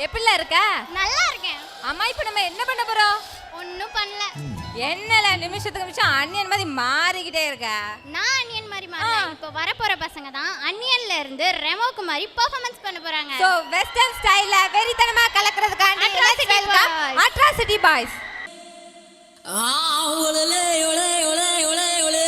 எப்படில இருக்க? நல்லா இருக்கேன். அம்மா இப்போ நம்ம என்ன பண்ண போறோம்? ஒண்ணும் பண்ணல. என்னல நிமிஷத்துக்கு நிமிஷம் அன்னியன் மாதிரி மாறிக்கிட்டே இருக்க? நான் அன்னியன் மாதிரி மாறல. இப்போ வர போற பசங்க தான் அன்னியன்ல இருந்து ரெமோக்கு மாதிரி பெர்ஃபார்மன்ஸ் பண்ண போறாங்க. சோ வெஸ்டர்ன் ஸ்டைல்ல வெரிதனமா கலக்கிறதுக்காண்டி அட்ராசிட்டி பாய்ஸ். ஒலே ஒலே ஒலே ஒலே ஒலே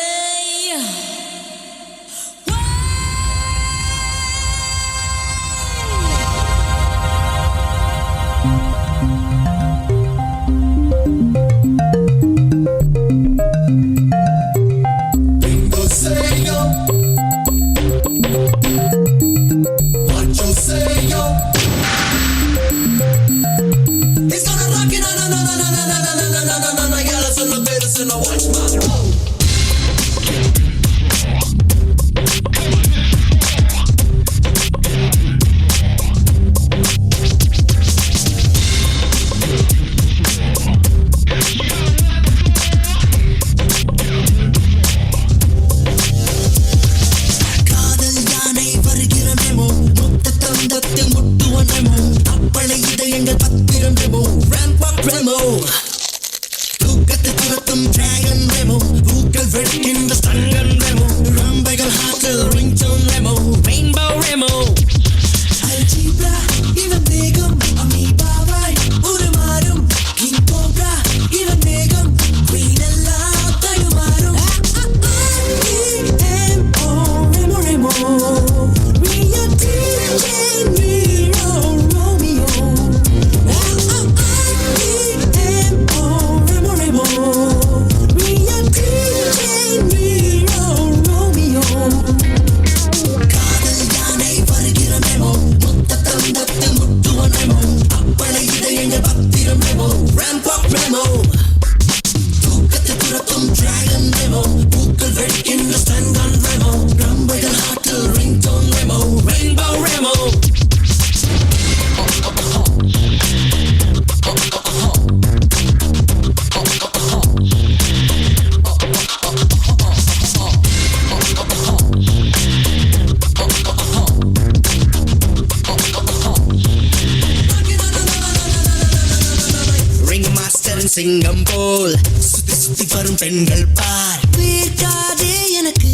சிங்கம் போல் சுத்தி சுத்தி வரும் பெண்கள் பார் வேர்க்காதே எனக்கு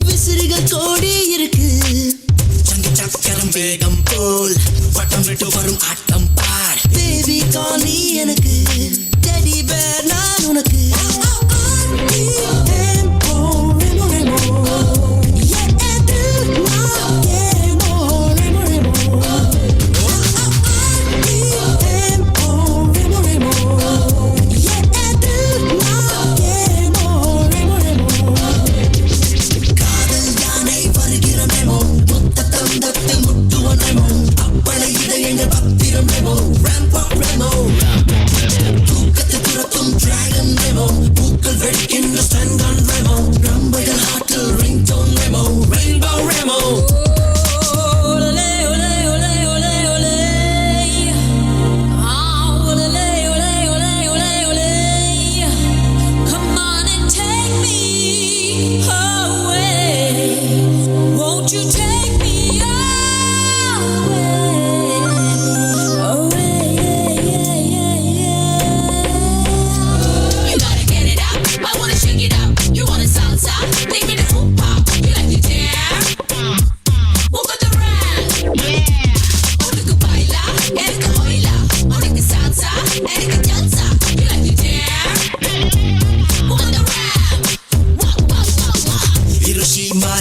விசிறிகள் கோடி இருக்கு சங்கு சக்கரம் வேகம் போல் வட்டம் விட்டு வரும் ஆட்டம் பார் பேபி காலி எனக்கு டெடி பேர் நான் உனக்கு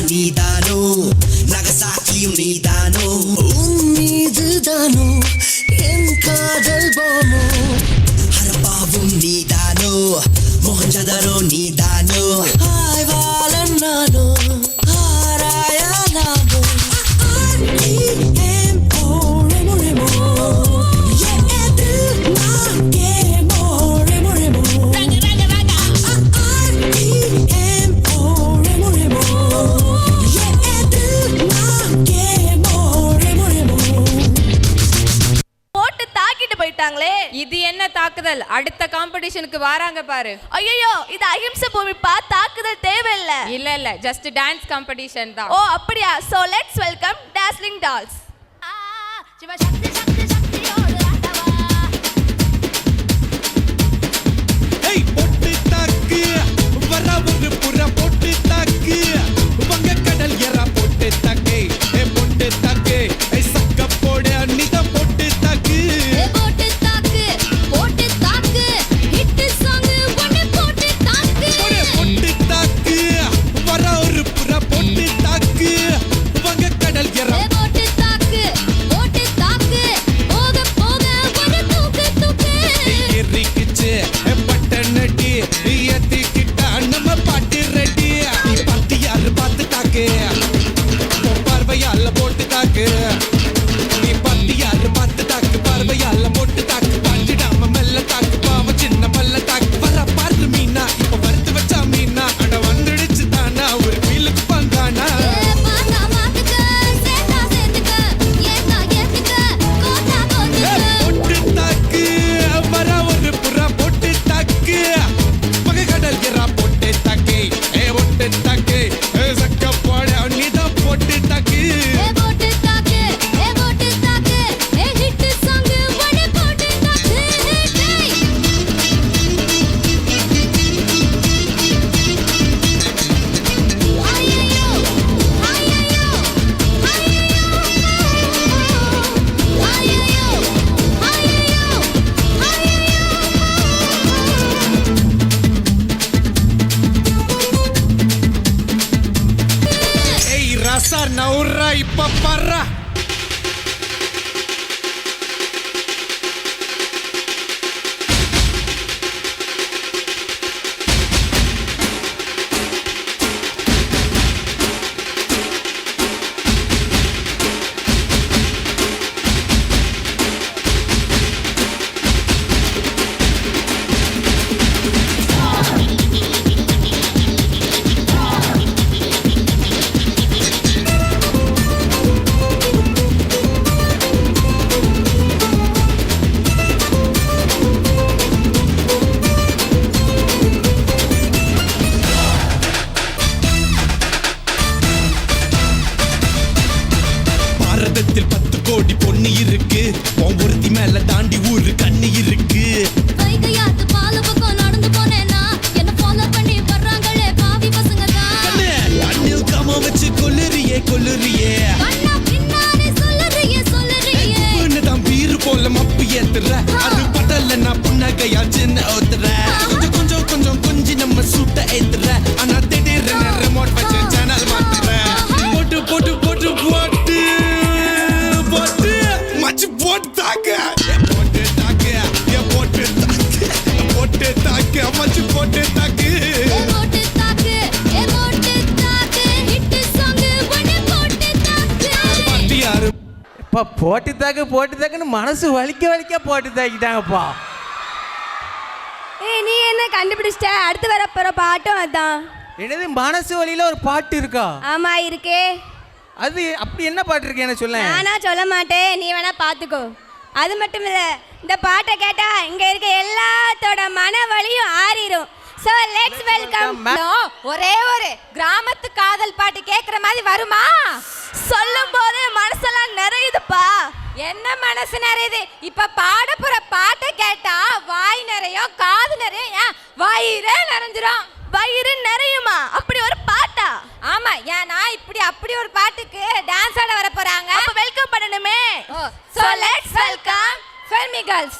நீதானோ நகசாக்கியும் நீதானோ உன் மீதுதானோ என் காதல் போமோ ஹரப்பாவும் நீதானோ மொஹஞ்சதரோ நீதானோ ஆய்வாளன் நானோ ஆராயா நானோ இது என்ன தாக்குதல்? அடுத்த காம்படிஷனுக்கு வராங்க பாரு. ஐயோ இது அஹிம்சை பூமிப்பா, தாக்குதல் தேவையில்ல. இல்ல ஜஸ்ட் டான்ஸ் காம்படிஷன் தான். ஓ அப்படியா? So let's welcome Dazzling Dolls. சிவ சக்தி சக்தி சக்தியோடு இப்ப பர்றா பாரதத்தில் 10 கோடி பொண்ணு இருக்கு ஒவ்வொருத்தி மேல தாண்டி ஊரு கண்ணு இருக்கு வைகையாத்து பால பக்கம் நடந்து போனேனா என்ன ஃபாலோ பண்ணி வர்றாங்களே பாவி பசங்க தான் அண்ணில் கம வச்சு கொல்லுறியே கொல்லுறியே அண்ணா பின்னாலே சொல்லறியே தான் பீரு போல மப்பு ஏத்துற அது படல நான் புன்னகையா சின்ன ஓத்துற கொஞ்சம் கொஞ்சம் கொஞ்சம் கொஞ்சி நம்ம சூட்ட ஏத்துற ஆனா திடீர்னு ரிமோட் வச்சு சேனல் மாத்துற போட்டு போட்டு போட்டு போட்டு போட்டு மச்சி போட்டு தாக்க போட்டு தாக்க போட்டு தாக்க போட்டு தாக்க மச்சி போட்டு தாக்கு போட்டு தாக்கு ஹிட் சாங் ஒண்ணே போட்டு தாக்கு பாட்டி யாரு இப்போ போட்டு தாக்குன்னு மனசு வலிக்க போட்டு தாக்கிட்டாங்கப்பா. ஏய் நீ என்ன கண்டுபிடிச்சிட்ட? அடுத்து வர போற பாட்டும் அதான். என்னது மனசு வலியில ஒரு பாட்டு இருக்கா? ஆமா இருக்கே. அது அப்படி என்ன பாட்டு இருக்கு என்ன சொல்ல? நானா சொல்ல மாட்டேன், நீ வேணா பாத்துக்கோ. அது மட்டும் இல்ல, இந்த பாட்டை கேட்டா இங்க இருக்க எல்லாத்தோட மன வலியும் ஆறிடும். So let's welcome. ஒரே ஒரு கிராமத்து காதல் பாட்டு கேக்குற மாதிரி வருமா? சொல்லும் போதே மனசெல்லாம் நிறையுதுப்பா. என்ன மனசு நிறையுது? இப்ப பாட போற பாட்டை கேட்டா வாய் நிறையும், காது நிறையும், ஏன் வயிறே நிறைஞ்சிரும். வயிறு நிறையுமா? அப்படி ஒரு பாட்டா? ஆமா, ஏன்னா இப்படி அப்படி ஒரு பாட்டுக்கு டான்ஸ் ஆட வர போறாங்க. அப்ப வெல்கம் பண்ணணுமே. So let's welcome Filmy Girls.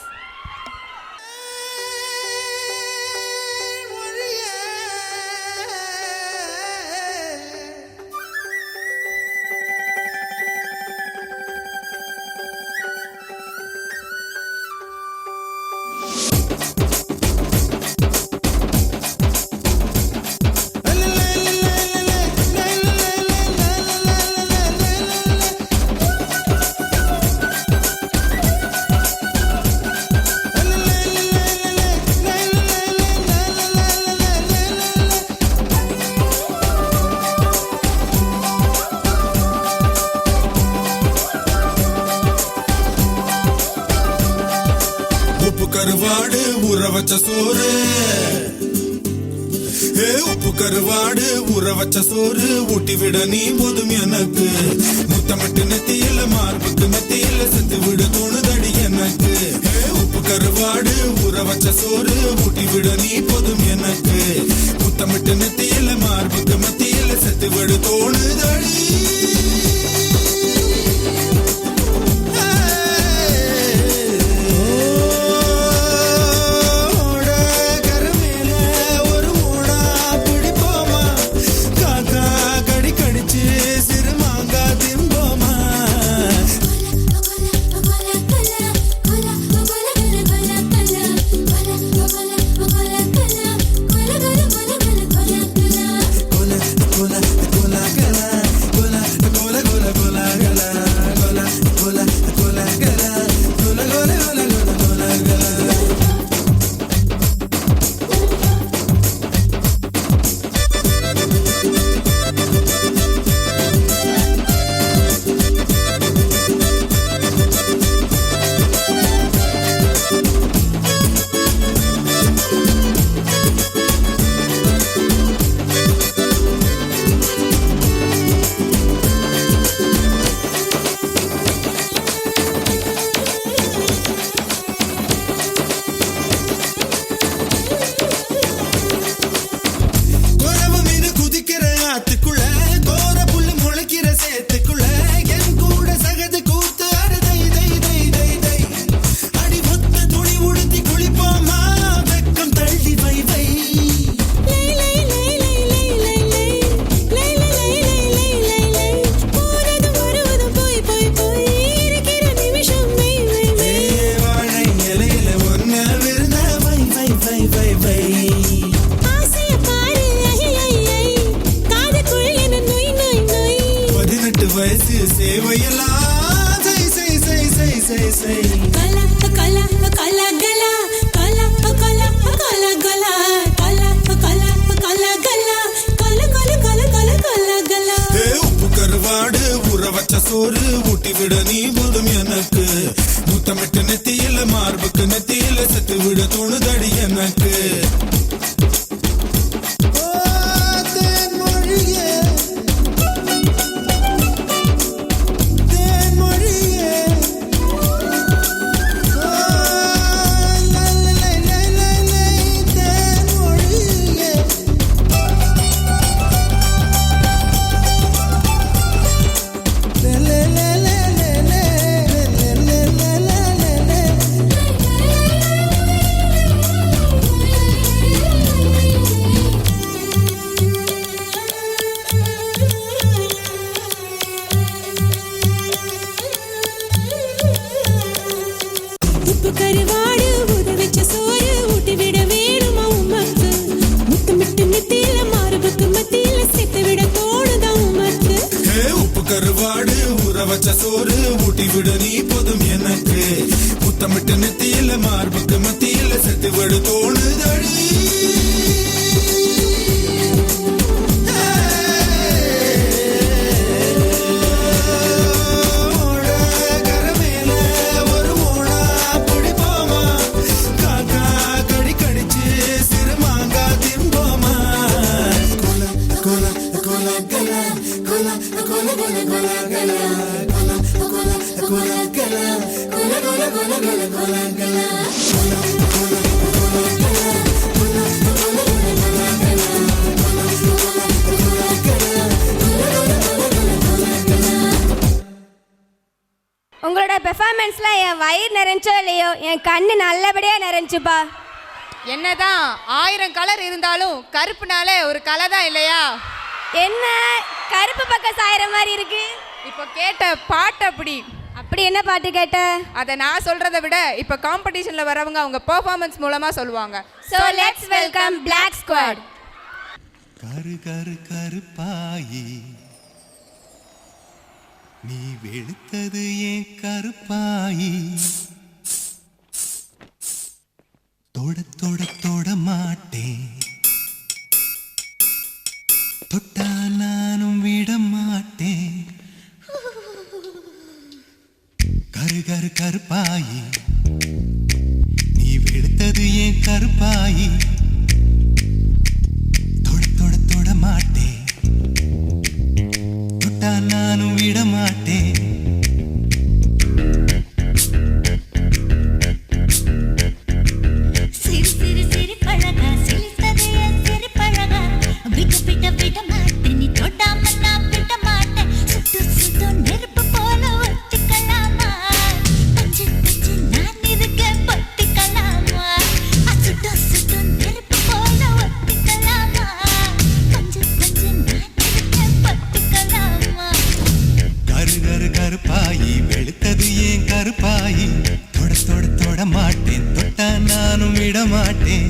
கருவாடு ஊற வச்ச சோறு, உப்பு கருவாடு ஊற வச்ச சோறு ஊட்டி விட நீ போதும் எனக்கு. முத்தமிட்டு நெத்தியில மார்புக்கு மெத்தியில செத்து விட தோணுதடி எனக்கு. உப்பு கருவாடு ஊற வச்ச சோறு ஊட்டி விட நீ போதும் எனக்கு. முத்தமிட்டு நெத்தியில மார்புக்கு மெத்தியில செத்து விட தோணுதடி. Hola, கலா கலா கலா கலா கலா கலா கலா கலா கலா கலா கலா கலா கல கல கல கல கல கலா உப்பு கருவாடு ஊற வச்ச சோறு ஊட்டி விட நீ போதும் எனக்கு முத்தமிட்டு நெத்தியில மார்புக்கு நெத்தியில செத்து விட தோணுதடி எனக்கு உப்பு கருவாடு ஊற வச்ச சோறு ஊட்டி விட வேணுமா உமக்கு முத்தமிட்டு நெத்தியில மார்புக்கு மத்தியில சேர்த்து விட தோணுதா உமக்கு உப்பு கருவாடு ஊற வச்ச சோறு ஊட்டி விட நீ போதும் எனக்கு முத்தமிட்டு நெத்தியில மார்புக்கு மத்தியில செத்து விட தோணுதடி உங்களோட பெர்ஃபார்மன்ஸ்ல என் வயிறு நிறைஞ்சோ இல்லையோ என் கண்ணு நல்லபடியா நிறைஞ்சுப்பா. என்னதான் 1000 கலர் இருந்தாலும் கருப்புனாலே ஒரு கலை தான் இல்லையா? என்ன கருப்பு பக்கம் சாயிற மாதிரி இருக்கு? இப்போ கேட்ட பாட்டு அப்படி. அப்படி என்ன பாட்டு கேட்ட? அதை நான் சொல்றதை விட இப்போ காம்படிஷன்ல வரவங்க அவங்க பெர்ஃபார்மன்ஸ் மூலமா சொல்லுவாங்க. So let's welcome Black Squad. கரு கரு கருப்பாயி நீ வெளுத்தது ஏன் கருப்பாயி தொட தொட தொட மாட்டேன் தொட்டா நானும் விட மாட்டேன் கரு கரு கருப்பாயி நீ வெளுத்தது ஏன் கருப்பாயி தொட தொட தொட மாட்டேன் தொட்டா நானும் விட மாட்டேன் சிறு சிறு சிறு பழகா சிலித்தது என் சிறு பழகா விட்டு விட்ட விட மாட்டேன் நீ தொடாம நான் விட மாட்டேன் சுட்டு சுட்டு நெருப்பு போல ஒத்திக்கலாமா பஞ்சு பஞ்சு நான் இருக்க பொத்திக்கலாமா சுட்டு சுட்டு நெருப்பு போல ஒத்திக்கலாமா பஞ்சு பஞ்சு நான் இருக்க பொத்திக்கலாமா கரு கரு கருப்பாயி வெளுத்தது ஏன் கருப்பாயி தொட தொட தொட மாட்டேன் தொட்டா நானும் விட மாட்டேன்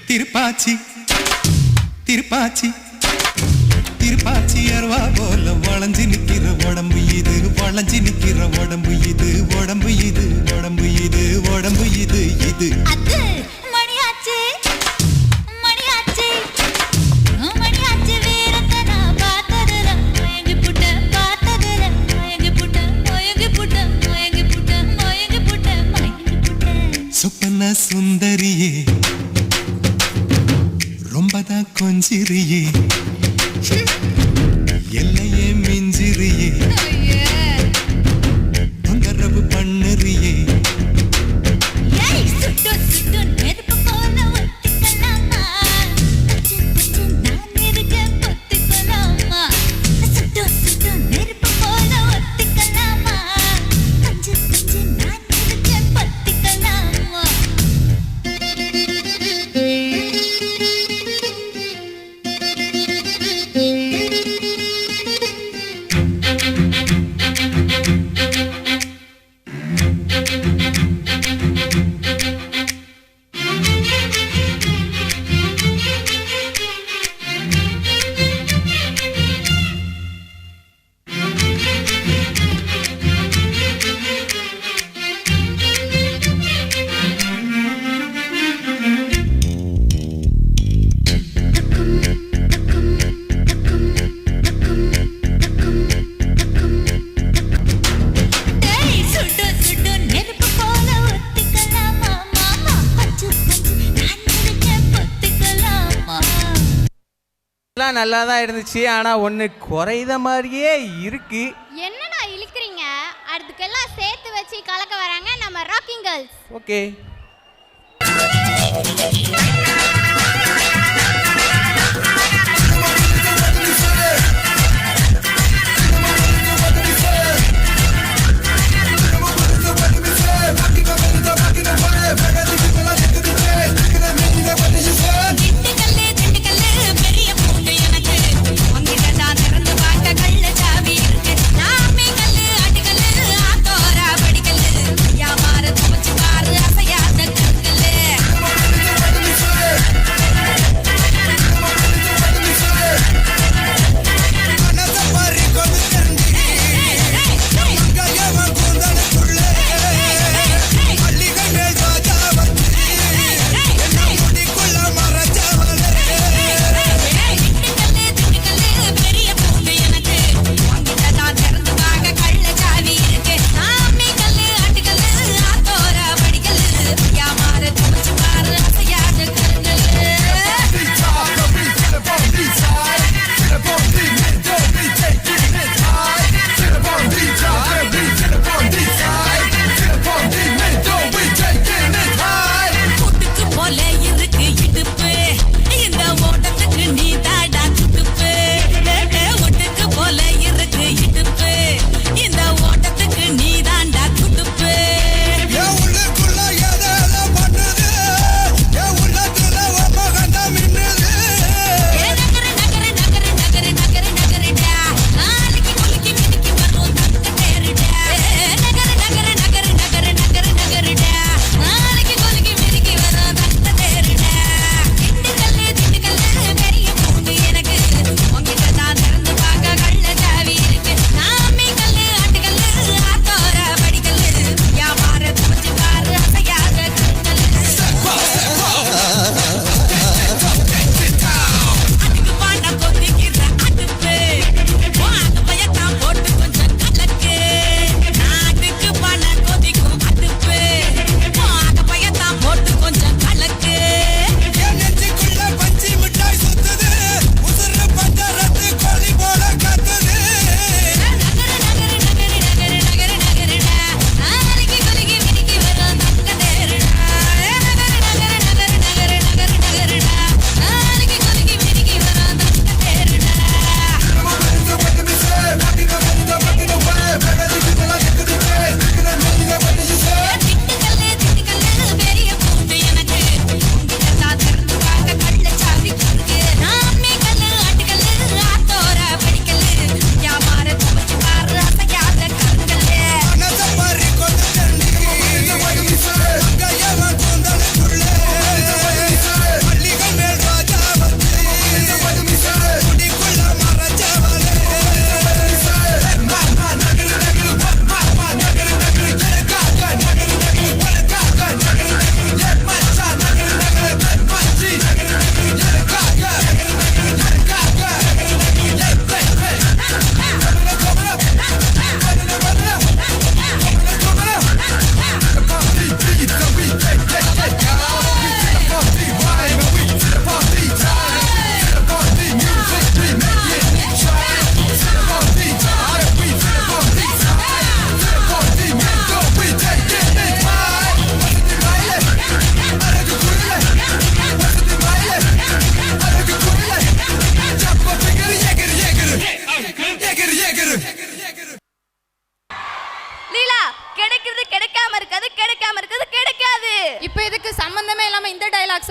திருப்பாச்சி திருப்பாச்சி திருப்பாச்சி அருவா போல வளைஞ்சு நிக்கிற உடம்பு இது வளைஞ்சு நிக்கிற உடம்பு இது உடம்பு இது உடம்பு இது உடம்பு இது இது அது மணியாச்சு மணியாச்சு மணியாச்சு வீரத்தை நான் பார்த்ததுல மயங்கி புட்ட பார்த்ததுல மயங்கி புட்ட மயங்கி புட்ட மயங்கி புட்ட மயங்கி புட்ட மயங்கி புட்ட சொப்பன சுந்தரியே ரொம்பதான் கொஞ்சிரியே எல்லையே மிஞ்சிரியே தொந்தரவு பண்ணுறியே ஏய் சுட்டு சுட்டு நெருப்பு போல ஒத்திக்கலாமா பஞ்சு பஞ்சு நான் இருக்க பொத்திக்கலாமா சுட்டு சுட்டு நெருப்பு போல ஒத்திக்கலாமா பஞ்சு பஞ்சு எல்லாம் நல்லா தான் இருந்துச்சு, ஆனா ஒண்ணு குறைத மாதிரியே இருக்கு. என்னண்ணா இழுக்கிறீங்க? அதுக்கெல்லாம் சேர்த்து வச்சு கலக்க வராங்க நம்ம ராக்கிங் கேர்ள்ஸ். ஓகே.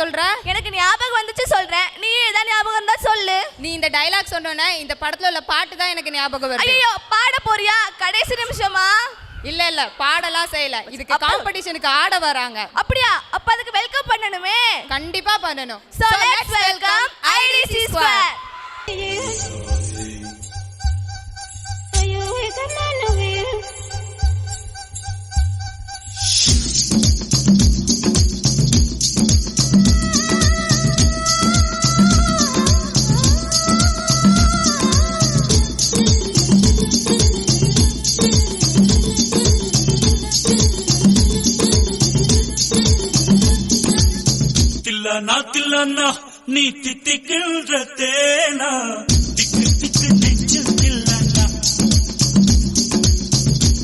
சொல்ற? எனக்கு ஞாபகம் வந்துச்சு சொல்றேன். நீ ஏதா ஞாபகம் இருந்தா சொல்லு. நீ இந்த டயலாக் சொன்னோனே இந்த படத்துல உள்ள பாட்டு தான் எனக்கு ஞாபகம் வருது. ஐயோ பாட போறியா? கடைசி நிமிஷமா? இல்ல இல்ல பாடலாம் செய்யல. இதுக்கு காம்படிஷனுக்கு ஆட வராங்க. அப்படியா? அப்ப அதுக்கு வெல்கம் பண்ணனுமே. கண்டிப்பா பண்ணனும். So let's welcome IDC Square. ஐயோ கண்ணனவே தில்லானா தில்லானா நீ தித்திக்கின்ற தேனா திக்கு திக்கு நெஞ்சில் தில்லனா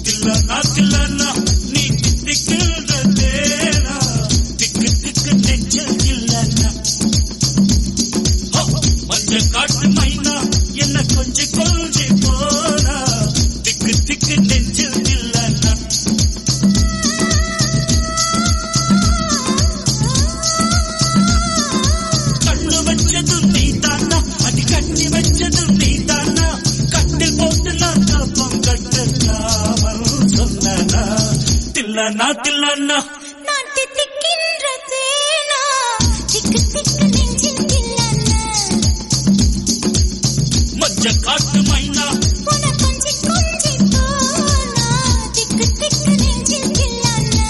தில்லனா தில்லனா நீ தித்திக்கின்ற தேனா திக்கு திக்கு நெஞ்சில் தில்லனா மஞ்சள் காட்டு மைனா என்ன கொஞ்சி கொஞ்சி போனா திக்கு திக்கு நெஞ்சில் தில்லனா கண்ணு வச்சதும் நீ தானா அடி கண்ணி வச்சதும் நீ தானா கட்டில் போட்டு நான் காப்பம் கட்டலாமல் சொன்னா தில்லனா தில்லனா நான் தித்திக்கின்ற தேனா திக்கு திக்கு நெஞ்சில் தில்லனா மஞ்ச காட்டு மைனா உன கொஞ்சி கொஞ்சி போனா திக்கு திக்கு நெஞ்சில் தில்லனா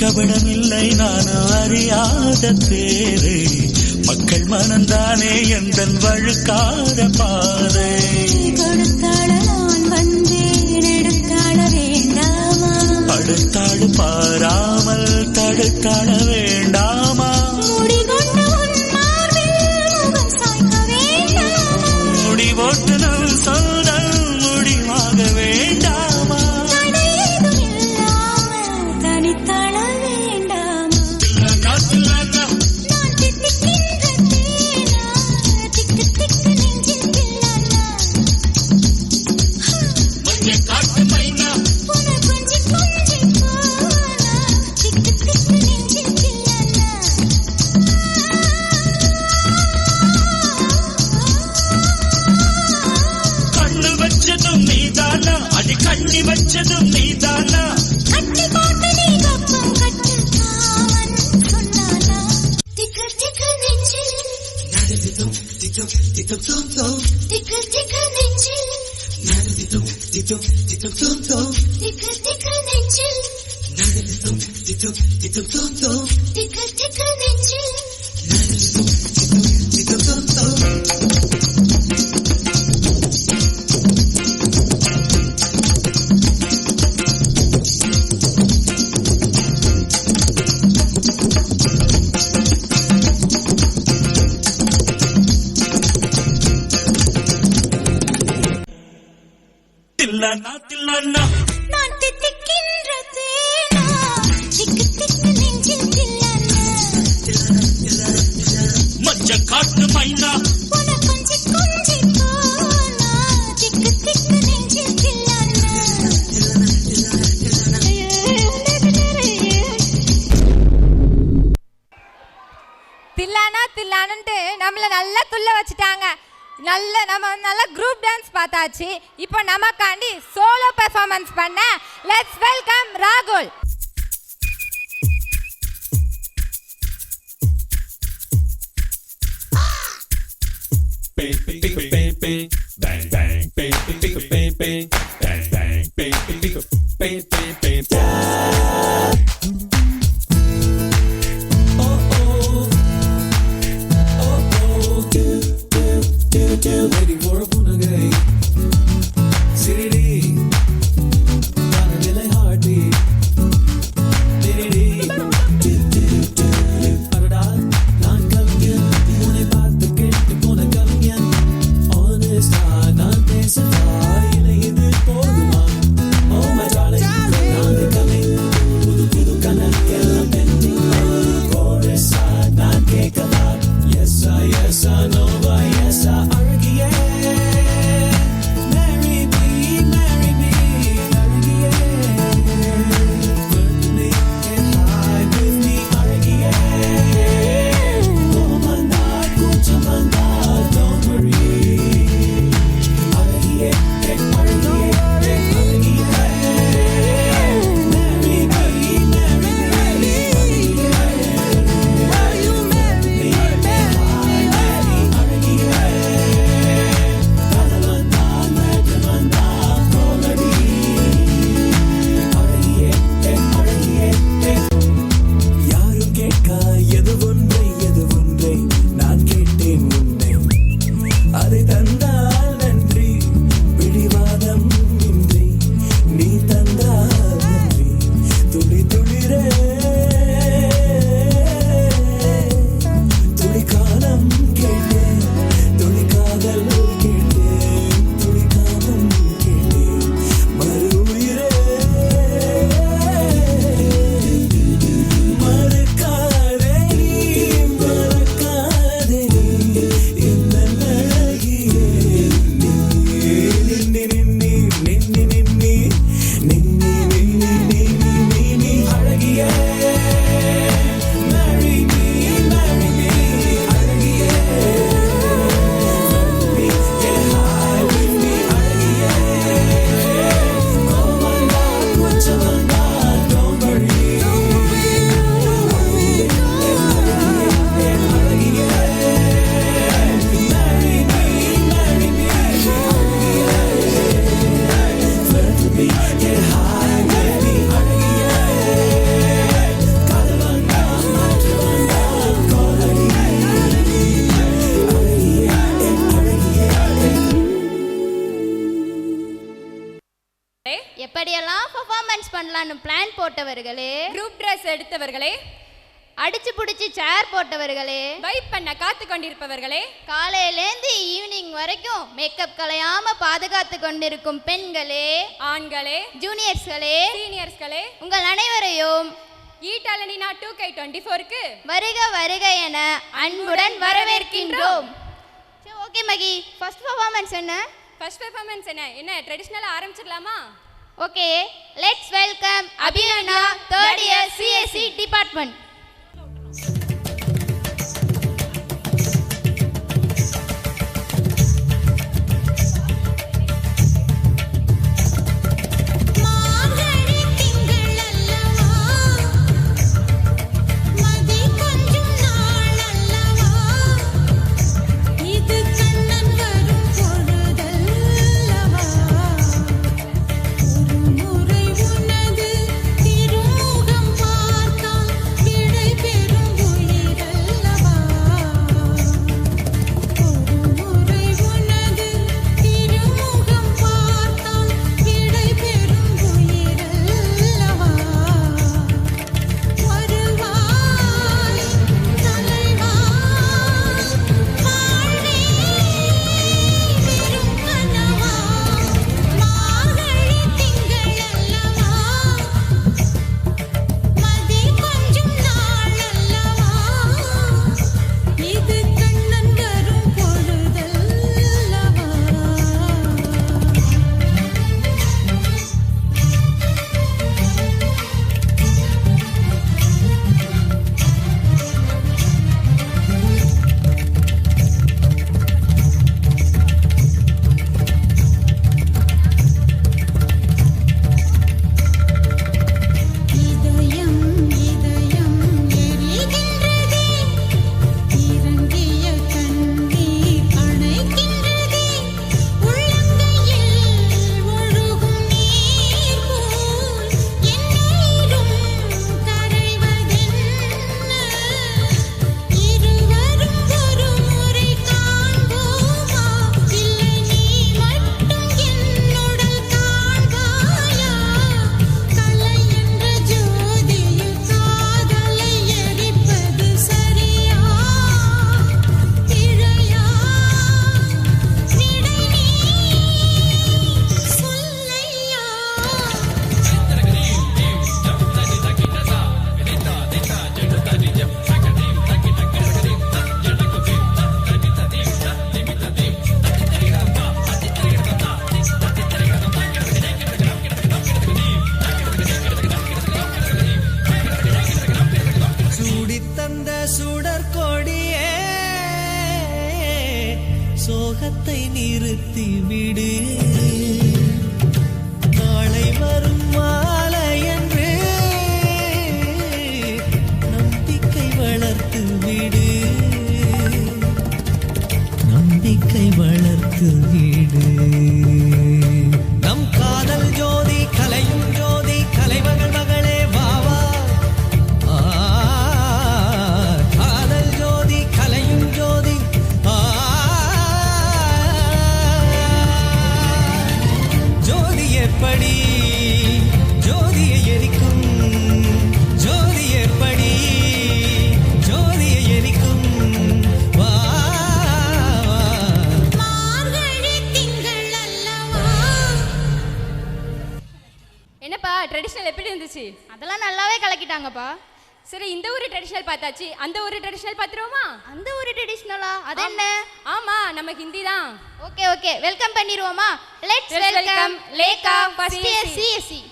கபடமில்லை நானும் அறியாத பேரை மக்கள் மனந்தானே எந்தன் வழுக்காத பாதை கொடுத்தாள நான் வந்தேன் எடுத்தாள வேண்டாமா அடுத்தாடு பாராமல் தடுத்தாட வேண்டாமா முடிகொண்ட உன் மார்பில் முகம் சாய்க்க வேண்டாமா முடி போட்டு நம் சொந்த முடிவாக வேண்டாமா தடையேதும் இல்லாமல் தனித்தாள வேண்டாமா தில்லனா தில்லனா நான் தித்திக்கின்ற தேனா திக்கு திக்கு நெஞ்சில் தில்லனா மஞ்ச காட்டு மைனா உன கொஞ்சி கொஞ்சி போனா திக்கு திக்கு நெஞ்சில் தில்லனா கண்ணு வச்சதும் நீதானா அடி கண்ணி வச்சதும் நீதானா கட்டி போட்டு நீ கப்பம் கட்டு காவன் சொன்னானா திக்கு திக்கு நெஞ்சில் திக்கு திக்கு நெஞ்சில் திக்கு திக்கு நெஞ்சில் திக்கு திக்கு நெஞ்சில் தில்லனா தில்லனா நான் தித்திக்கின்ற தேனா திக்கு திக்கு நெஞ்சில் தில்லனா மஞ்ச காட்டு மைனா உன கொஞ்சி கொஞ்சி போனா திக்கு திக்கு நெஞ்சில் தில்லனா தில்லானா தில்லானுன்ட்டு நம்மள நல்லா துள்ள வச்சுட்டாங்க. நம்ம நல்ல குரூப் டான்ஸ் பார்த்தாச்சு. இப்போ நமக்காண்டி சோலோ பெர்ஃபார்மன்ஸ் பண்ண லெட்ஸ் வெல்கம் ராகுல். Bang bang bang bang bang bang bang bang bang bang bang bang bang bang bang bang. Waiting for a punagay. City, got a delay heartbeat. நடத்தும் plan போட்டவர்களே, group dress எடுத்தவர்களே, அடிச்சு புடிச்சு சேர் போட்டவர்களே, vibe பண்ண காத்து கொண்டிருப்பவர்களே, காலையிலேந்து evening வரைக்கும் makeup கலையாம பாதுகாத்து கொண்டிருக்கும் பெண்களே, ஆண்களே, ஜூனியர்ஸ்களே, சீனியர்ஸ்களே, உங்கள் அனைவரையும் ஈட்டாலனினா 2K24க்கு வருக வருக என அன்புடன் வரவேற்கின்றோம். ஓகே மகி, ஃபர்ஸ்ட் பெர்ஃபார்மன்ஸ் என்ன? ஃபர்ஸ்ட் பெர்ஃபார்மன்ஸ் என்ன ட்ரெடிஷனலா ஆரம்பிச்சிடலாமா? Okay, let's welcome Abhinaya, 3rd year CSE department. மார்கழி திங்கள் அல்லவா, மதி கொஞ்சம் நாள் அல்லவா, இது கண்ணன் வரும் பொழுதல்லவா, ஒரு முறை உனது திருமுகம் பார்த்தால் விடை பெறும் உயிரல்லவா, ஒரு முறை உனது திருமுகம் பார்த்தால் விடை பெறும் உயிரல்லவா, வருவாய் தலைவா, வாழ்வே வெறும் கனவா, மார்கழி திங்கள் அல்லவா, மதி கொஞ்சம் நாள் அல்லவா, இது கண்ணன் வரும் பொழுதல்லவா. இதயம் இதயம் எரிகின்றதே, இறங்கிய கண்ணீர் அணைக்கின்றதே, உள்ளங்கையில் ஒழுகும் நீர் போல் என்னுயிரும் கரைவதென்ன, இருவரும் ஒரு முறை காண்போமா, இல்லை நீ மட்டும் என்னுடன் காண்பாயா, கலை என்ற ஜோதியில் காதலை எரிப்பது சரியா, இழையா, விடை நீ சொல்லையா. சூடித்தந்த சுடர் கொடியே, சோகத்தை நிறுத்தி விடு, நாளை வரும் மாலை என்று நம்பிக்கை வளர்த்து விடு, நம்பிக்கை வளர்த்து விடு. நம் காதல் ஜோதி கலையும் ஜோதி, கலைமகள் மகளே வா வா, காதல் ஜோதி கலையும் ஜோதி, ஜோதி எப்படி ஜோதியை எரிக்கும், ஜோதி எப்படி ஜோதியை எரிக்கும், வா வா. மார்கழி திங்கள் அல்லவா. என்னப்பா ட்ரெடிஷனல் எப்படி இருந்துச்சு? அதெல்லாம் நல்லாவே கலக்கிட்டாங்கப்பா. சரி, இந்த ஒரு ட்ரெடிஷனல் பார்த்தாச்சு, அந்த ஒரு ட்ரெடிஷனல் பார்த்துருவோமா? அந்த ஒரு ட்ரெடிஷ்னலா? அது என்ன? ஆமா, நம்ம ஹிந்தி தான். ஓகே ஓகே, வெல்கம் பண்ணிடுவோமா? Let's Let's welcome welcome Lekha, Lekha, first year CSE. CSE.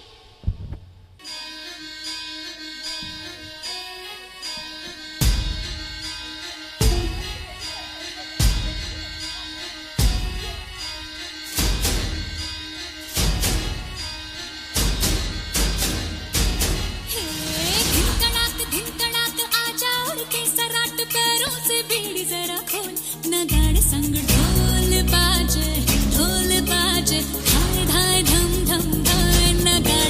धिन तड़ाक आजा और केसराट पैरों से बीड़ी जरा खोल, नगाड़े संग ढोल बाजे, हाय धाय धम धम धाय, नगाड़े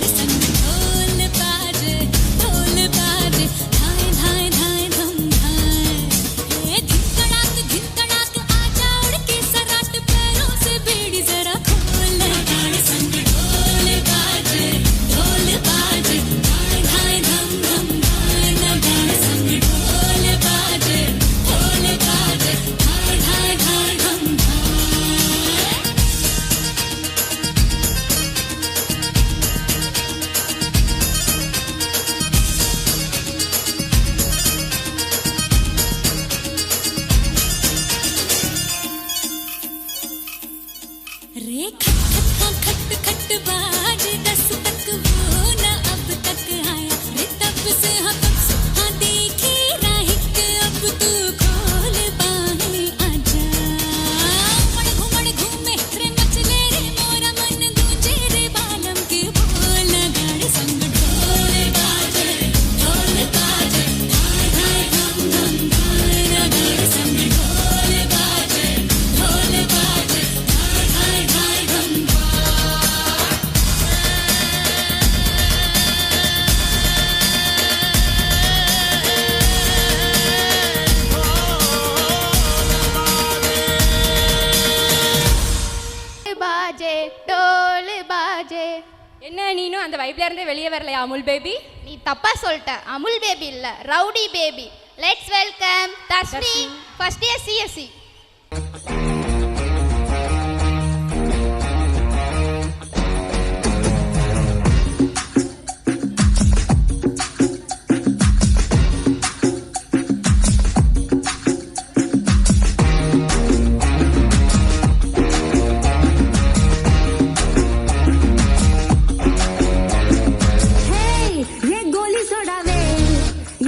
என்ன நீனும் அந்த வைப்ல இருந்தே வெளியே வரலையா அமுல் பேபி? நீ தப்பா சொல்லிட்ட. அமுல் பேபி இல்ல, rowdy baby. Let's welcome Darshini, first year CSC. ये गोली सोडावे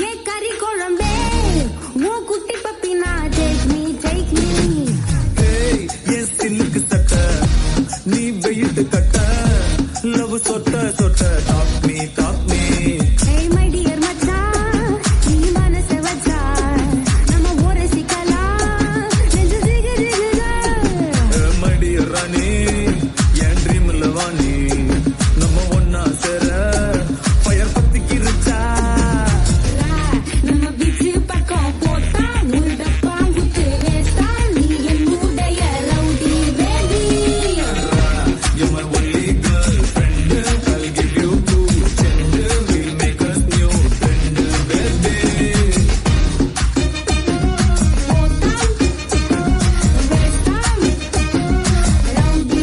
ये करी कोळंबे वो कुट्टी पप्पी ना take me என் சில்லுக்கு சட்ட நீ வெயிட்டு கட்ட லவ் சொட்ட சொட்ட top me hey my dear மச்சான் நீ மனச வச்சா நம்ம ஊரே சிக்கலாம் நெஞ்சு ஜிகு ஜிகுதா மடி ராணி என் ட்ரீம்ல வாணி நம்ம ஒன்னா சேர ஃபயர் பத்திக்கிருச்சா நம்ம பிச்சு பக்கம் போட்டா ஒரு டப்பா குத்து வேஸ்டா நீ என்னுடைய rowdy baby You're my only girlfriend. I'll give you 2 gender. We'll make us new friend, baby. Rowdy baby rowdy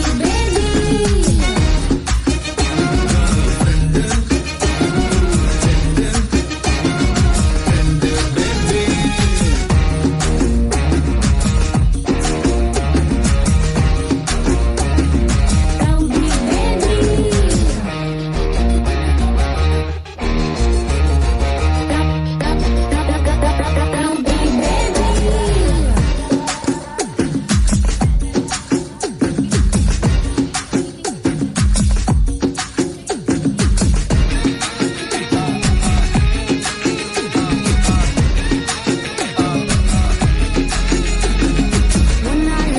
உன்னால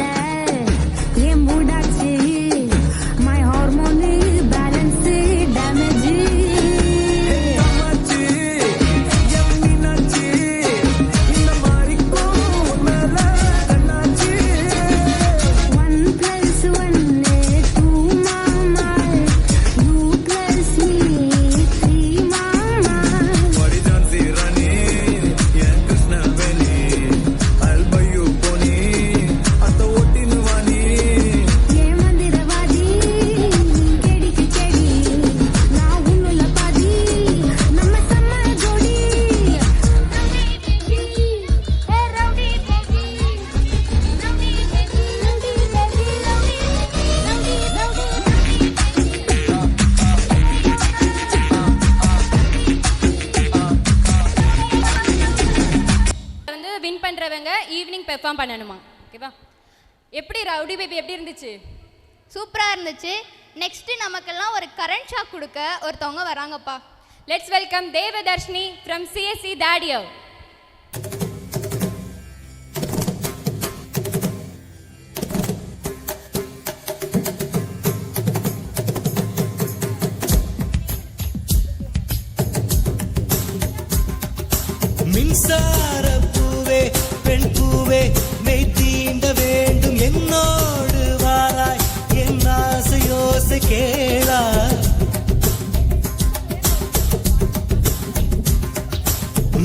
ஏன் மூடாச்சு மை ஹார்மோன் பேலன்ஸ் டேமேஜ் அம்மாச்சி, என் மீனாட்சி, இந்த மாறிக்கும் மேல கண்ணாச்சி. 1+1 2 மாமா you plus me 3 மாமா Body Jhansi Rani, N Krishnaveni. I'll buy you pony, அத்த ஓட்டின்னு வாணி. ஏ மந்திரவாதி கெடிக்கு கெடி நான் உன்னுல பாதி நம்ம சம்ம ஜோடி ரவுடி பேபி ரவுடி வந்து வின் பண்றவங்க ஈவினிங் பெர்ஃபார்ம் பண்ணணுமா? ஓகேவா? எப்படி ரவுடி பேபி எப்படி இருந்துச்சு? சூப்பரா இருந்துச்சு. நெக்ஸ்ட் நமக்கெல்லாம் ஒரு கரண்ட் ஷாக் கொடுக்க ஒருத்தவங்க வராங்கப்பா. Let's welcome Devadharshini from CSC தாடியோ. மின்சார பூவே பெண் பூவே மெய் தீண்ட வேண்டும் என்னோடு வாராய் என் ஆசையோசை கேளாய்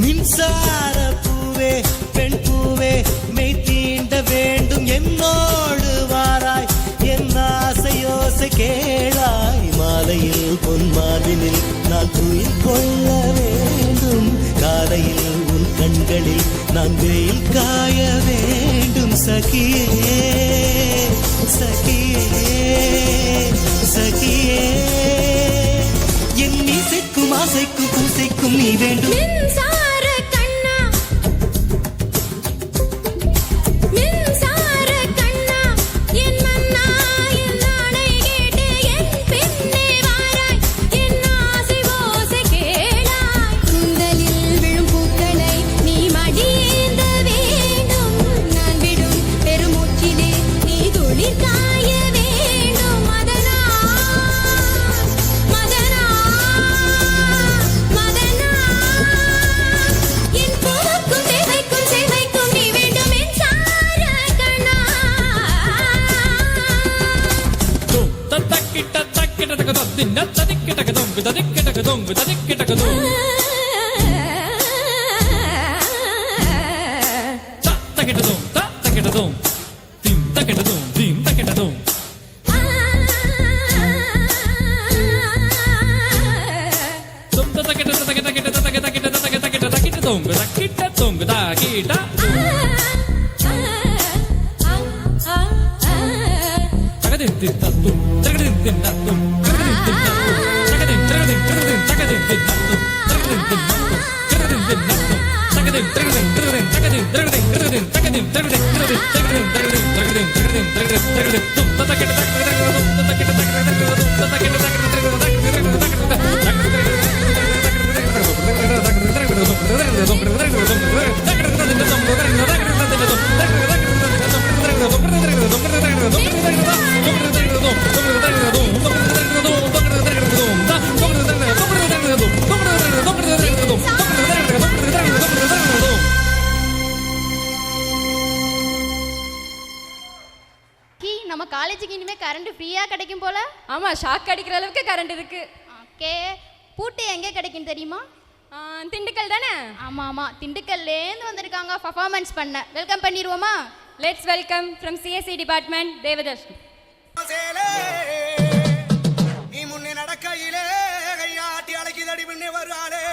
மின்சார பூவே பெண் பூவே மெய் தீண்ட வேண்டும் என்னோடு வாராய் என் ஆசையோசை கேளாய் மாலையில் பொன் மார்பினில் நான் துயில் கொள்ள வேண்டும் காலையில் உன் கண்களில் நான் வெயில் காய வேண்டும் சகியே சகியே சகியே என் இசைக்கும் ஆசைக்கும் பூசைக்கும் நீ வேண்டும் மின்சார கண்ணா மின்சார கண்ணா என் மன்னா என் நாடை கேட்டு என் பெண்ணே வாராய் என் ஆசை ஓசை கேளாய் கூந்தலில் விழும் பூக்களை நீ மடியேந்த வேண்டும் நான் விடும் பெருமூச்சிலே நீ துளிர் காய வேண்டும் மதனா மதனா மதனா தொங்கு ததிக்கிட்டக்கு தூம் தக்கிட்டதும் தக்கிட்டதும் தீம் தக்கிட்டதும் தீம் தக்கிட்டதும் தொங்க தக்கிட்ட தக்கிட்ட தக்கிட்ட தக்கிட்ட தக்கிட்ட தக்கிட்ட தக்கிட்ட தக்கிட்ட தொங்கு தக்கிட்ட தொங்கு தக்கிட்ட தகதின் தித்தத்தும் தகதின் தித்தத்தும் தகதின் தித்தத்தும் தகதின் தகதின் தகதின் தகதின் தித்தத்தும் தகதின் தித்தத்தும் தகதின் தித்தத்தும் தகதின் தகதின் தகதின் தகதின் தகதின் தகதின் தகதின் தகதின் தகதின் தகதின் தகதின் தகதின் தகதின் தகதின் தகதின் தும் ததக்கிட்ட தகதின் தும் ததக்கிட்ட தகதின் தும் ததக்கிட்ட நம்ம காலேஜுக்கு இனிமே கரண்ட் ஃப்ரீயா கிடைக்கும் போல. ஆமா, ஷாக் அடிக்கிற அளவுக்கு கரண்ட் இருக்கு. ஓகே, பூட்டு எங்கே கிடைக்கும் தெரியுமா? திண்டுக்கல் தானே? ஆமா ஆமா, திண்டுக்கல்லேருந்து வந்திருக்காங்க பர்ஃபார்மன்ஸ் பண்ண. வெல்கம் பண்ணிடுவோமா? Let's welcome from CSC department Devadharshini. நீ முன்னே நடக்கையிலே கையாட்டி அழைக்குதடி முன்னே வருவாளே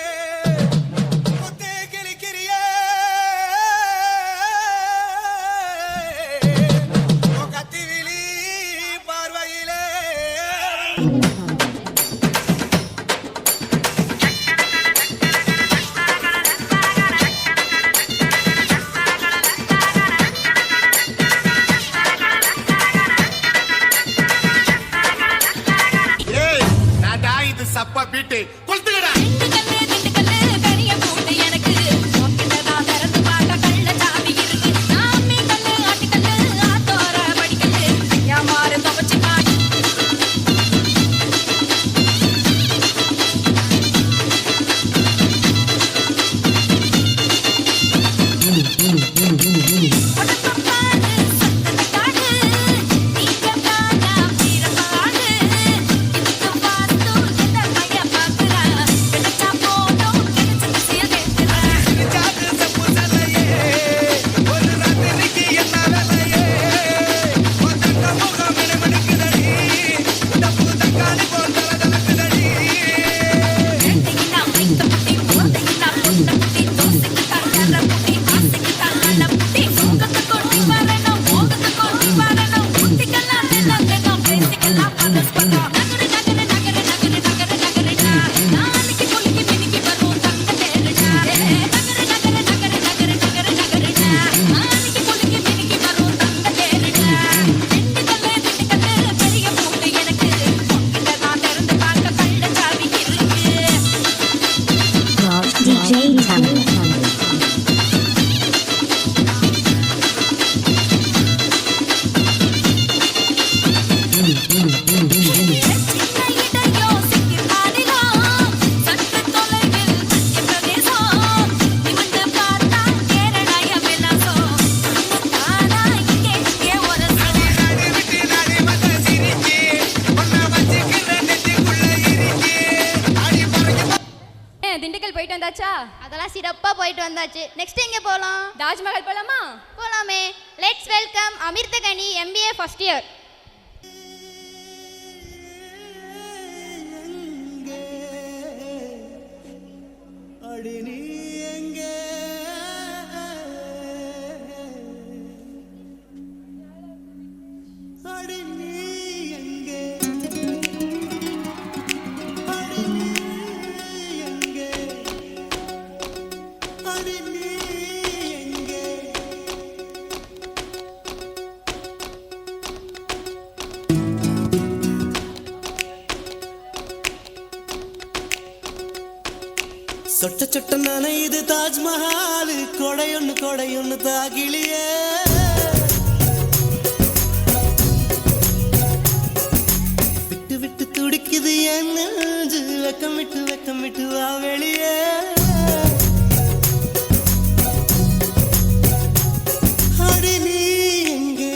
முத்தே கிளிக்கிறியே கத்தி விழி பார்வையிலே சப்பா பீட்டு கொளுத்துக்கடா. திண்டுக்கல் போயிட்டு வந்தாச்சா? அதெல்லாம் சிறப்பா போயிட்டு வந்தாச்சு. நெக்ஸ்ட் எங்க போலாம்? தாஜ்மஹால் போலாமா? போலாமே. Let's welcome Amirthakani MBA first year. அடி நீ எங்கே அடி நீ எங்கே அடி நீ எங்கே அடி நீ எங்கே சொட்ட சொட்ட நனையுது தாஜ்மஹால் கொடையொன்னு தாகிலியே விட்டு விட்டு துடிக்குது என் நெஞ்சு வெக்கமிட்டு வா வெளியே அடி நீ எங்கே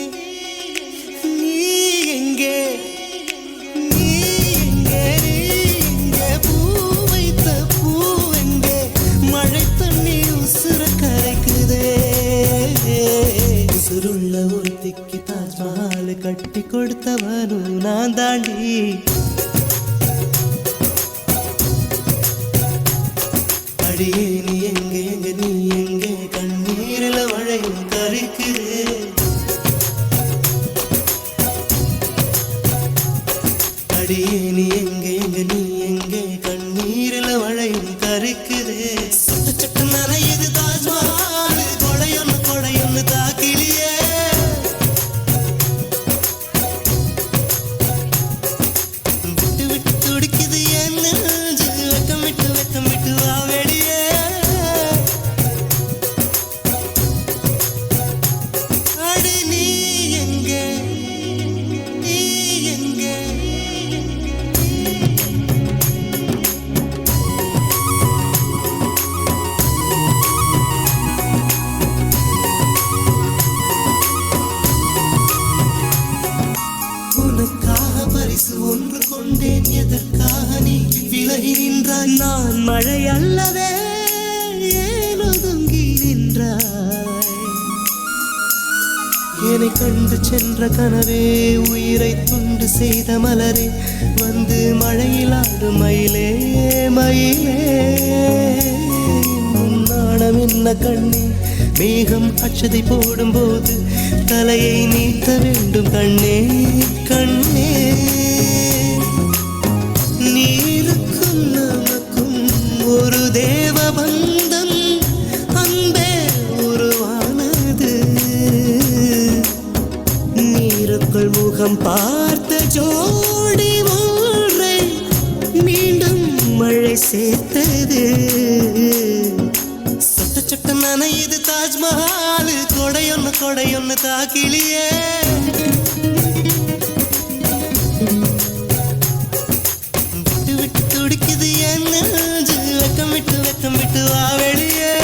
நீ எங்கே நீ எங்கே நீ எங்கே பூவை கொடுத்தவனும் நான் தாண்டி. அடியே நீ எங்கே எங்க நீ எங்கே கண்ணீரில் மழையும் கருக்குது. அடியே நீ எங்கே எங்க நீ எங்கே கண்ணீரில் மழையும் கருக்குது. சட்டு சட்டு நனையுது தாஜ்மஹால் கொடையொன்னு தாக்கிலியே. விட்டு விட்டு துடிக்குது என் நெஞ்சு வெக்கம் விட்டு வா வெளியே. அடி நீ எங்கே நீ எங்கே. உனக்காக பரிசு ஒன்று கொண்டேன், எதற்காக நீ விலகி நின்றாய்? நான் மழை அல்லவே ஏன் ஒதுங்கி நின்றாய்? என்னை கண்டு சென்ற கனவே, உயிரை துண்டு செய்த மலரே, வந்து மழையில் ஆடும் மயிலே மயிலே. நாணம் என்ன கண்ணே, மேகம் அச்சதை போடும்போது தலையை நீட்ட வேண்டும் கண்ணே கண்ணே. நீருக்கும் நமக்கும் ஒரு தேவ பந்தம் அன்பே உருவானது. நீருக்குள் முகம் பார்த்த ஜோடி ஒன்றை மீண்டும் மழை சேர்த்தது. சட்ட சட்ட நனையுது தாஜ்மஹால் கொடையொன்னு தாக்கிலியே. விட்டு விட்டு துடிக்குது என் நெஞ்சு வெக்கம் விட்டு வா வெளியே.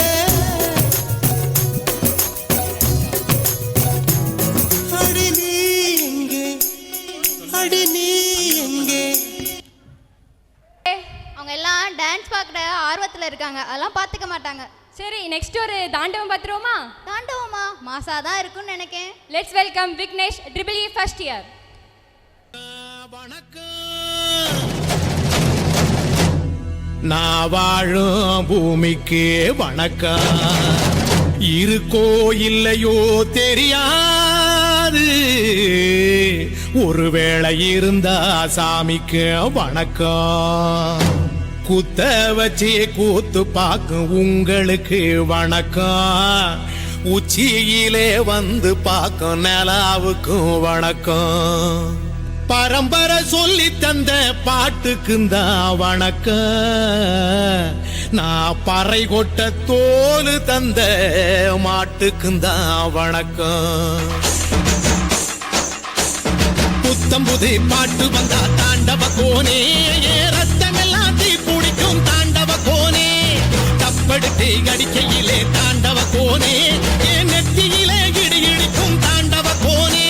அடி நீ எங்கே அடி நீ எங்கே. அவங்க எல்லாம் டான்ஸ் பார்க்குற ஆர்வத்தில் இருக்காங்க, அதெல்லாம் பார்த்துக்க மாட்டாங்க. சரி, நெக்ஸ்ட் ஒரு தாண்டவம் பார்த்துருவோமா? தாண்டவமா மாசா தான் இருக்கும்னு நினைக்கேன். Let's welcome Vignesh, triple E first year. நான் வாழும் பூமிக்கு வணக்கம். இருக்கோ இல்லையோ தெரியாது, ஒருவேளை இருந்தா சாமிக்கு வணக்கம். குத்த வச்சு கூத்து பார்க்கும் உங்களுக்கு வணக்கம். உச்சியிலே வந்து பார்க்கும் நிலாவுக்கும் வணக்கம். பரம்பரை சொல்லி தந்த பாட்டுக்குந்தான் வணக்கம். நான் பறை கொட்ட தோல் தந்த மாட்டுக்குந்தான் வணக்கம். புத்தம் புது பாட்டு வந்தா தாண்டவ கோனே, ரத்தமெல்லாம் தீ பிடிக்கும் தாண்டவ கோனே. தப்படுத்து அடிக்கையிலே தாண்டவ கோனே, என் நெத்தியிலே இடி இடிக்கும் தாண்டவ கோனே.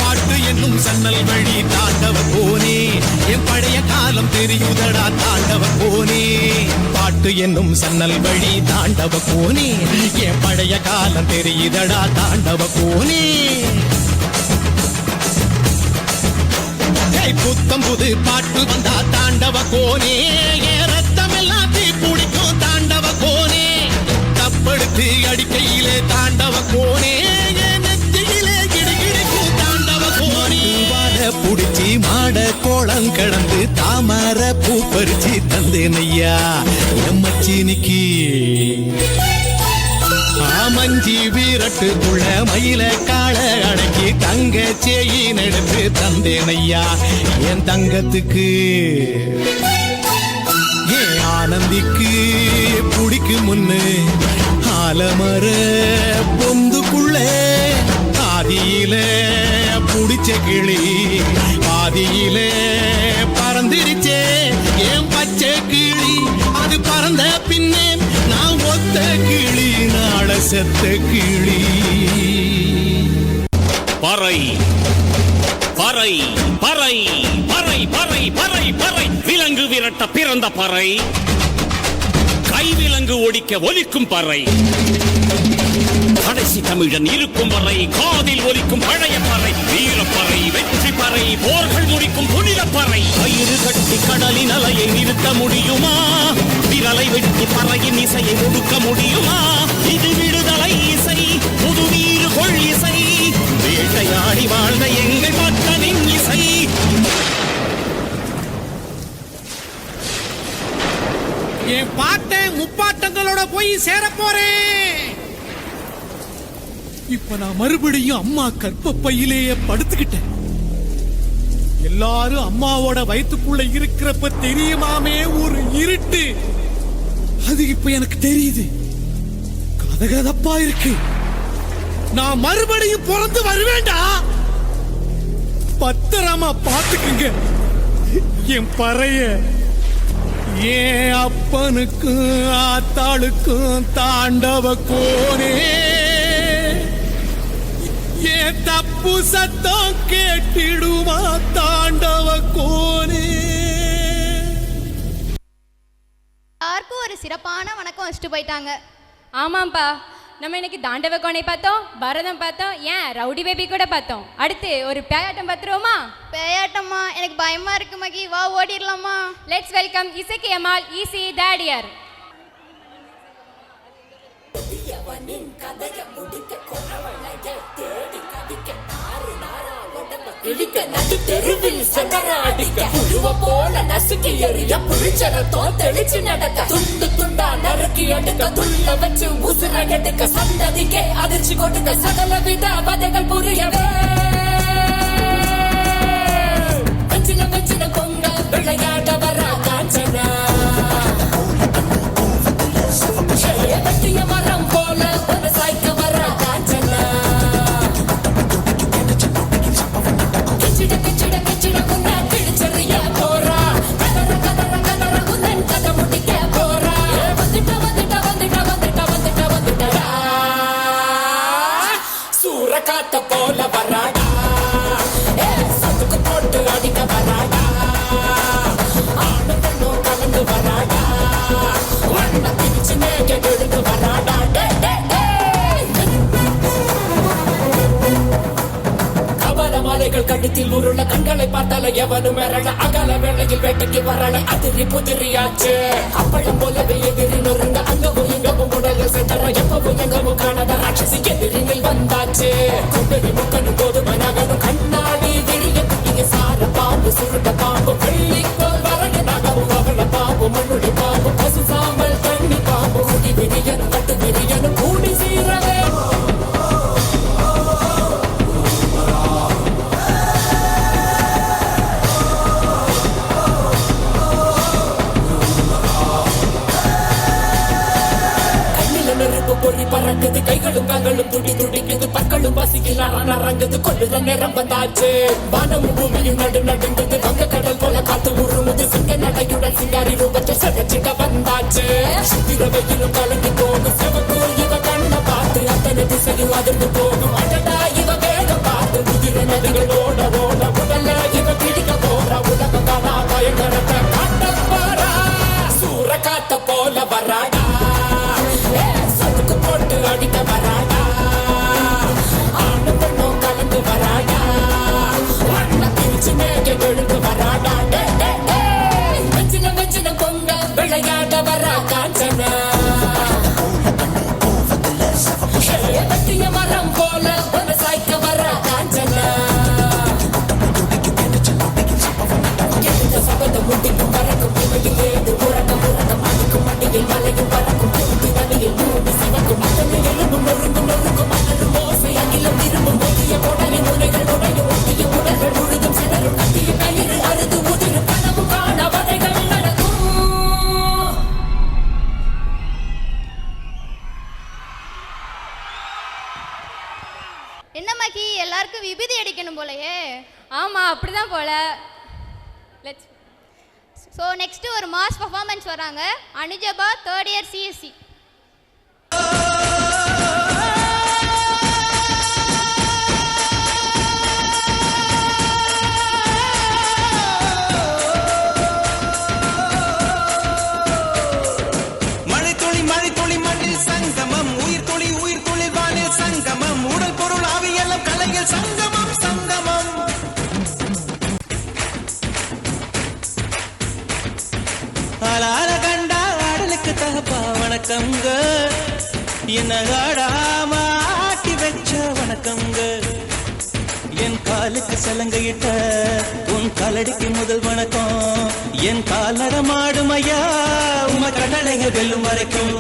பாட்டு என்னும் சன்னல் வழி தாண்டவ கோனே, என் பழைய காலம் தெரியுதடா தாண்டவ கோனே. பாட்டு என்னும் சன்னல் வழி தாண்டவ கோனே, என் பழைய காலம் தெரியுதடா தாண்டவ கோனே. புத்தம் புது பாட்டு வந்தா தாண்டவ கோனே, ரத்தம் எல்லாம் தீ பிடிக்கும் தாண்டவ கோனே. தப்படுத்து அடிக்கையிலே தாண்டவ கோனே, நெத்தியிலே கிடுகிடுக்கும் தாண்டவ கோனே. வாழ புடிச்சி மாட கோளம் கடந்து தாமர பூ பறிச்சு தந்தேன் ஐயா எம்மச்சினிக்கு. மஞ்சி வீரட்டுக்குள்ள மயில கால அடக்கி தங்க சேயின் எடுத்து தந்தேன் ஐயா என் தங்கத்துக்கு. ஏன் ஆனந்திக்கு புடிக்கு முன்னு ஆலமர பொந்துக்குள்ள ஆதியில புடிச்ச கிளி பாதியில பறந்துருச்சே என் பச்சை கிளி. அது பறந்த பின்னே நான் ஒத்த கிளி நாள செத்த கிளி. பறை பறை பறை பறை பறை பறை பறை விலங்கு விரட்ட பிறந்த பறை, கைவிலங்கு ஒடிக்க ஒலிக்கும் பறை. கடைசி தமிழன் இருக்கும் வரை காதில் ஒலிக்கும் பழைய பறை, வீரப்பறை வெற்றி பறை போர்கள் முடிக்கும் புனித பறை கயிறு கட்டி கடலின் அலையை நிறுத்த முடியுமா விரலை வெட்டி பறையின் இசையை முடுக்க முடியுமா இது விடுதலை இசை புது வீறு கொள் இசை வேட்டையாடி வாழ்ந்த எங்கள் மக்களின் இசை என் பாட்டன் முப்பாட்டங்களோட போய் சேர போறேன். இப்ப நான் மறுபடியும் அம்மா கர்ப்பப்பையிலேயே படுத்துக்கிட்டேன். எல்லாரும் அம்மாவோட வயிற்றுக்குள்ள இருக்கிறப்ப தெரியுமாமே ஒரு இருட்டு, அது இப்ப எனக்கு தெரியுது. கதகதப்பா இருக்கு. நான் மறுபடியும் பிறந்து வருவேண்டா. பத்திரமா பாத்துக்குங்க என் பறைய. ஏன் அப்பனுக்கும் ஆத்தாளுக்கும் தாண்டவ கோனே, ஏன் தப்பு சத்தம் கேட்டிடுமா தாண்டவ கோனே. எல்லாருக்கும் ஒரு சிறப்பான வணக்கம் வச்சுட்டு போயிட்டாங்க. ஆமாம்ப்பா, நம்ம இன்னைக்கு தாண்டவ கோணை பார்த்தோம், பரதம் பார்த்தோம், ஏன் ரவுடி பேபி கூட பார்த்தோம். அடுத்து ஒரு பேயாட்டம் பார்த்துருவோமா? பேயாட்டம்மா எனக்கு பயமா இருக்கு மகி, வா ஓடிடலாமா? லெட்ஸ் வெல்கம் இசக்கி அம்மாள் ஈசி தாடியார். தெருவில் சங்கராடிக்க புழுவ போல நசுக்கி எறிய புளிச்சரத்தோ தெளிச்சு நடக்க துண்டு துண்டா நறுக்கி எடுக்க துள்ள வச்சு உசுர எடுக்க சந்ததிக்கே அதிர்ச்சி கொடுக்க சகல வித வதைகள் புரியவே வச்சின வச்சின பொங்க விளையாட வர காஞ்சனா வெட்டிய மரம் போல ஒரு சாய்க்க வர காஞ்சனா சூரக்காத்த போல வராடா, சதுக்கு போட்டு அடிக்க வராடா, ஆணு பெண்ணும் கலந்து வராடா, வண்ண பிரிச்சு மேக விழுந்து வராடா. மலைகள் கழுத்தில் உருள கண்களை பார்த்தால எவனும் மிரள அகல வேளையில் வேட்டைக்கு வரல அதிரி புதிரியாச்சு அப்பளம் போலவே எதிரி நொறுங்க அங்கவும் இங்கவும் உடல சென்ற எப்பவும் எங்கவும் காணாத ராட்சசி எதிரிகள் வந்தாச்சு குண்டடி முக்கனும் போது மனகனும் கண்ணாடி விரிய குட்டிய சார பாம்பு சுருட்ட பாம்பு வெள்ளிக்கோள் வரக நகவும் அவள பாம்பு மண்ணுடி பாம்பு பசு சாம்பல் தண்ணி பாம்பு முடி விரியனும் கட்டு விரியனும் கூடி சீரவே பொறி பறக்குது கைகளும் கால்களும் துடி துடிக்குது பற்களும் பசியில் அரங்குது கொள்ளுத நேரம் வந்தாச்சு வானமும் பூமியும் நடு நடுங்குது வங்க கடல் போல காத்து உருமுது சிங்க நடையுடன் சிங்காரி ரூபத்தில் சதச்சிக்க வந்தாச்சு சித்திரவையிலும் கலங்கி போகும் சிவப்பு இவ கண்ண பார்த்து அத்தனை திசையும் அதிர்ந்து போகும் அடடா இவ வேகம் பார்த்து உதிர நதிகள் ஓட ஓட உடல இவ பிடிக்க போற உலகம் காணா பயங்கரத்தை காட்ட போறா சூற காத்த போல வராடா போட்டு அடிக்க வராடா ஆணு பெண்ணும் கலந்து வராடா வண்ண பிரிச்சு மேக விழுந்து வராடா வச்சின வச்சின பொங்க விளையாட வரா காஞ்சனா வெட்டிய மரம் போல ஒரு சாய்க்க வரா காஞ்சனா எந்த சபதம் முட்டிக்கும் பறக்கும் இமையில் ஏது முறக்க முறக்கம் அடிக்கும் மட்டியில் மலையும் பறக்கும் குருத்தி வழியில் மூடி சிவக்கும் அதனை எலும்பும் நொறுங்கும் நொறுங்கும் மலரும் ஓசை அகிலம் திரும்பும் ஒதிய உடலின் முனைகள் உடையும் ஒட்டிய உடல்கள் முழுதும் சிதறும் கத்திய கயிறு அறுது உதிரும் கனவு காண வதைகள் நடக்கும். என்ன மகி எல்லாருக்கும் விபூதி அடிக்கணும் போலயே? ஆமா, அப்படிதான் போல. லெட்ஸ் ஸோ நெக்ஸ்ட் ஒரு மாஸ் பர்ஃபார்மன்ஸ் வராங்க. அனுஜபா 3rd இயர் சிஎஸ்சி. மழைத்துளி மழைத்துளி மண்ணில் சங்கமம் உயிர் துளி வானில் சங்கமம் உடல் பொருள் ஆவியெல்லாம் கலையில் சங்கமம் சங்கமம் வணக்கங்க என்ன ஆடாம ஆட்டி வச்ச வணக்கங்க என் காலுக்கு சலங்கையிட்ட உன் காலடிக்கு முதல் வணக்கம் என் காலடமாடும் ஐயா உம கடலைய வெல்லும் வரைக்கும்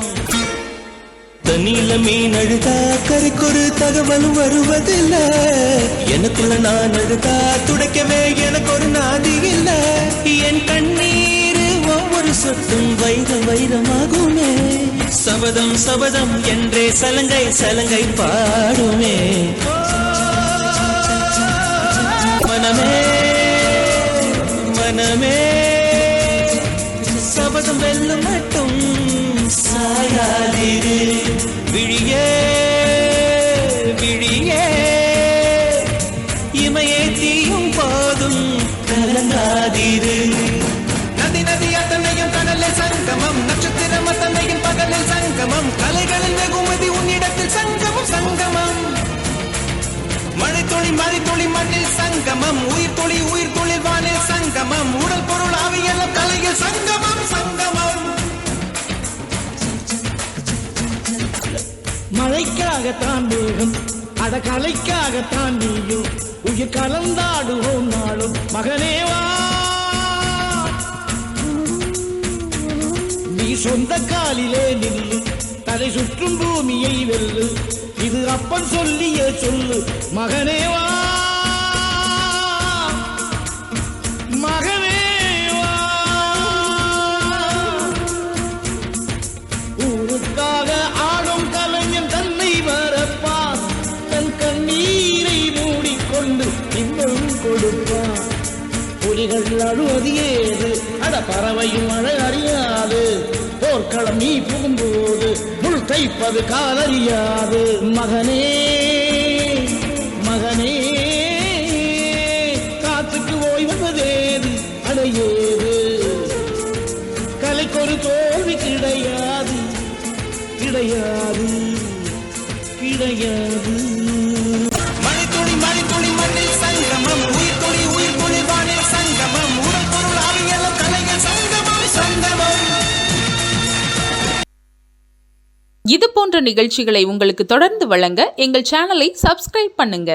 தண்ணியில மீன் அழுதா கரைக்கொரு தகவலும் வருவதில்லை எனக்குள்ள நான் அழுதா துடைக்கவே எனக்கு ஒரு நாதி இல்ல என் கண்ணீர் ஒவ்வொரு சொட்டும் வைரம் வைரமாகுமே சபதம் சபதம் என்றே சலங்கை சலங்கை பாடுமே மனமே மனமே சபதம் வெல்லும் மட்டும் சாயாதிரு விழியே விழியே இமையே தீயும் போதும் கலங்காதிரு நதி நதி அத்தனையும் கடலில் சங்கமம் நட்சத்திரம் அத்தனையும் பகலில் சங்கமம் கலைகளின் வெகுமதி உன்னிடத்தில் சங்கமம் சங்கமம் மழை துளி மண்ணில் சங்கமம் உயிர் துளி வானில் சங்கமம் உடல் பொருள் ஆவியெல்லாம் கலையில் சங்கமம் சங்கமம் மழைக்காகத்தான் மேகம் அட கலைக்காகத்தான் நீயும் உயிர் கலந்தாடுவோம் நாளும் மகனேவா நீ சொந்த காலிலே நில்லு தலை சுற்றும் பூமியை வெல்லு இது அப்பன் சொல்லிய சொல்லு மகனேவா மகனேவா ஊருக்காக ஆடும் கலைஞன் தன்னை மறப்பான் தன் கண்ணீரை மூடிக்கொண்டு இன்னும் கொடுப்பான் புலிகள் அழுவது ஏது அட பறவையும் அழ அறியாது போர்க்களம் நீ புகும்போது முள் தைப்பது காலறியாது மகனே மகனே காத்துக்கு ஓய்வதேது அடையேது கலைக்கொரு தோல்வி கிடையாது கிடையாது கிடையாது மழை துளி மண்ணில் சங்கமம் உயிர் துளி வானில் சங்கமம் உடல் பொருள் ஆவியெல்லாம் கலைகள் சங்கமம் சங்கமம் இது போன்ற நிகழ்ச்சிகளை உங்களுக்கு தொடர்ந்து வழங்க எங்கள் சேனலை சப்ஸ்கிரைப் பண்ணுங்க.